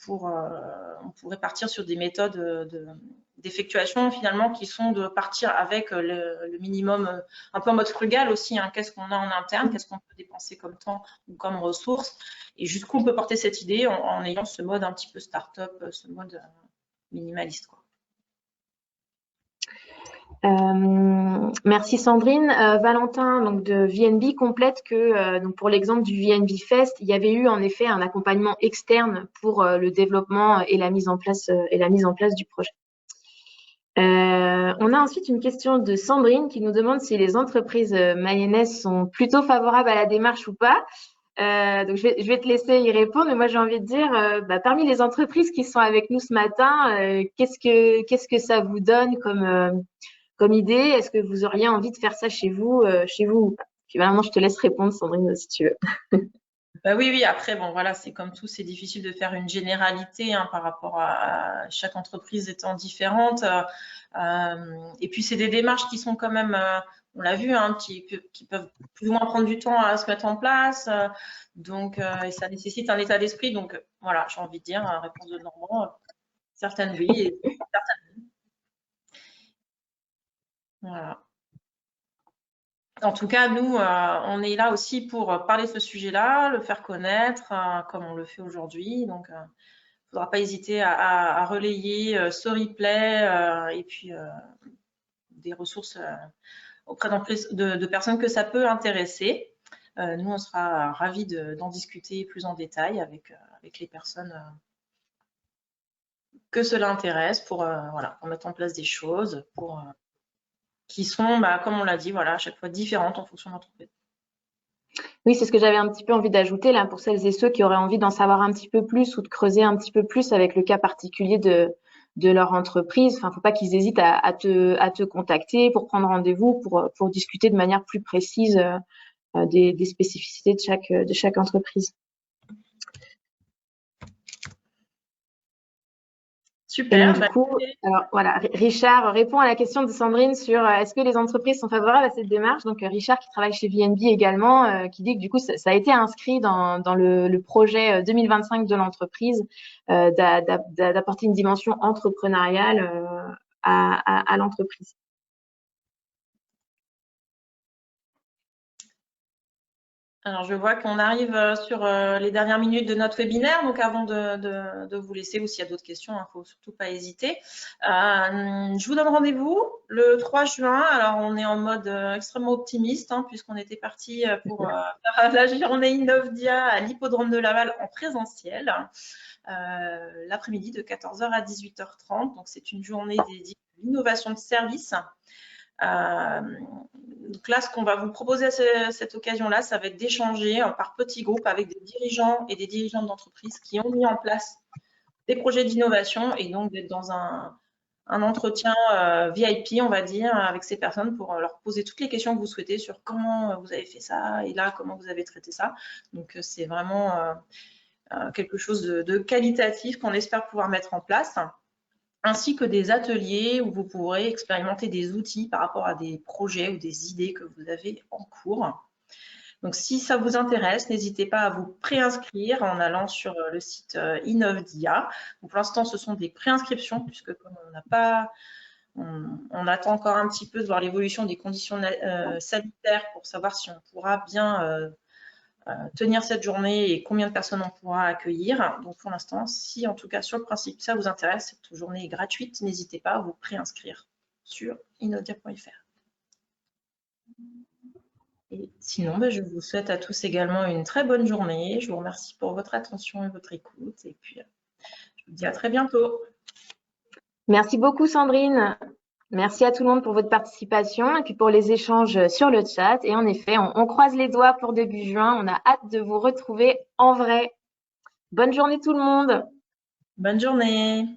on pourrait partir sur des méthodes d'effectuation, finalement, qui sont de partir avec le minimum, un peu en mode frugal aussi. Hein, qu'est-ce qu'on a en interne, qu'est-ce qu'on peut dépenser comme temps ou comme ressources, et jusqu'où on peut porter cette idée en ayant ce mode un petit peu start-up, ce mode minimaliste, quoi. Merci Sandrine. Valentin donc de VNB complète que donc pour l'exemple du VNB Fest, il y avait eu en effet un accompagnement externe pour le développement et la mise en place du projet. On a ensuite une question de Sandrine qui nous demande si les entreprises mayonnaises sont plutôt favorables à la démarche ou pas. Donc je vais te laisser y répondre, mais moi j'ai envie de dire, parmi les entreprises qui sont avec nous ce matin, qu'est-ce que ça vous donne comme idée? Est-ce que vous auriez envie de faire ça chez vous ou pas? Puis maintenant, je te laisse répondre, Sandrine, si tu veux. Oui. Après, bon, voilà, c'est comme tout, c'est difficile de faire une généralité hein, par rapport à chaque entreprise étant différente. Et puis, c'est des démarches qui sont quand même, on l'a vu, hein, qui peuvent plus ou moins prendre du temps à se mettre en place. Donc, et ça nécessite un état d'esprit. Donc, voilà, j'ai envie de dire, réponse de Normand, certaines oui et certaines non. Voilà. En tout cas, nous, on est là aussi pour parler de ce sujet-là, le faire connaître, comme on le fait aujourd'hui. Donc, il ne faudra pas hésiter à relayer ce replay et puis des ressources auprès de personnes que ça peut intéresser. Nous, on sera ravis d'en discuter plus en détail avec les personnes que cela intéresse pour mettre en place des choses, qui sont, comme on l'a dit, voilà, à chaque fois différentes en fonction de l'entreprise. Oui, c'est ce que j'avais un petit peu envie d'ajouter là pour celles et ceux qui auraient envie d'en savoir un petit peu plus ou de creuser un petit peu plus avec le cas particulier de leur entreprise. Enfin, faut pas qu'ils hésitent à te contacter pour prendre rendez-vous, pour discuter de manière plus précise des spécificités de chaque entreprise. Et donc, Super. du Bah, coup, alors voilà, Richard répond à la question de Sandrine sur est-ce que les entreprises sont favorables à cette démarche. Donc, Richard, qui travaille chez VNB également, qui dit que du coup, ça a été inscrit dans le projet 2025 de l'entreprise d'apporter une dimension entrepreneuriale à l'entreprise. alors, je vois qu'on arrive sur les dernières minutes de notre webinaire. Donc, avant de vous laisser, ou s'il y a d'autres questions, il ne faut surtout pas hésiter. Je vous donne rendez-vous le 3 juin. Alors, on est en mode extrêmement optimiste, puisqu'on était parti pour faire la journée Innovdia à l'hippodrome de Laval en présentiel, l'après-midi de 14h à 18h30. Donc, c'est une journée dédiée à l'innovation de service. Donc là, ce qu'on va vous proposer à cette occasion-là, ça va être d'échanger par petits groupes avec des dirigeants et des dirigeantes d'entreprise qui ont mis en place des projets d'innovation et donc d'être dans un entretien VIP, on va dire, avec ces personnes pour leur poser toutes les questions que vous souhaitez sur comment vous avez fait ça et là, comment vous avez traité ça. Donc, c'est vraiment quelque chose de qualitatif qu'on espère pouvoir mettre en place, ainsi que des ateliers où vous pourrez expérimenter des outils par rapport à des projets ou des idées que vous avez en cours. Donc, si ça vous intéresse, n'hésitez pas à vous préinscrire en allant sur le site Innovdia. Pour l'instant, ce sont des préinscriptions, puisque comme on n'a pas, on attend encore un petit peu de voir l'évolution des conditions sanitaires pour savoir si on pourra bien tenir cette journée et combien de personnes on pourra accueillir. Donc pour l'instant, si en tout cas sur le principe ça vous intéresse, cette journée est gratuite, n'hésitez pas à vous préinscrire sur inodia.fr. Et sinon, je vous souhaite à tous également une très bonne journée. Je vous remercie pour votre attention et votre écoute. Et puis, je vous dis à très bientôt. Merci beaucoup, Sandrine. Merci à tout le monde pour votre participation et puis pour les échanges sur le chat. Et en effet, on croise les doigts pour début juin. On a hâte de vous retrouver en vrai. Bonne journée tout le monde. Bonne journée.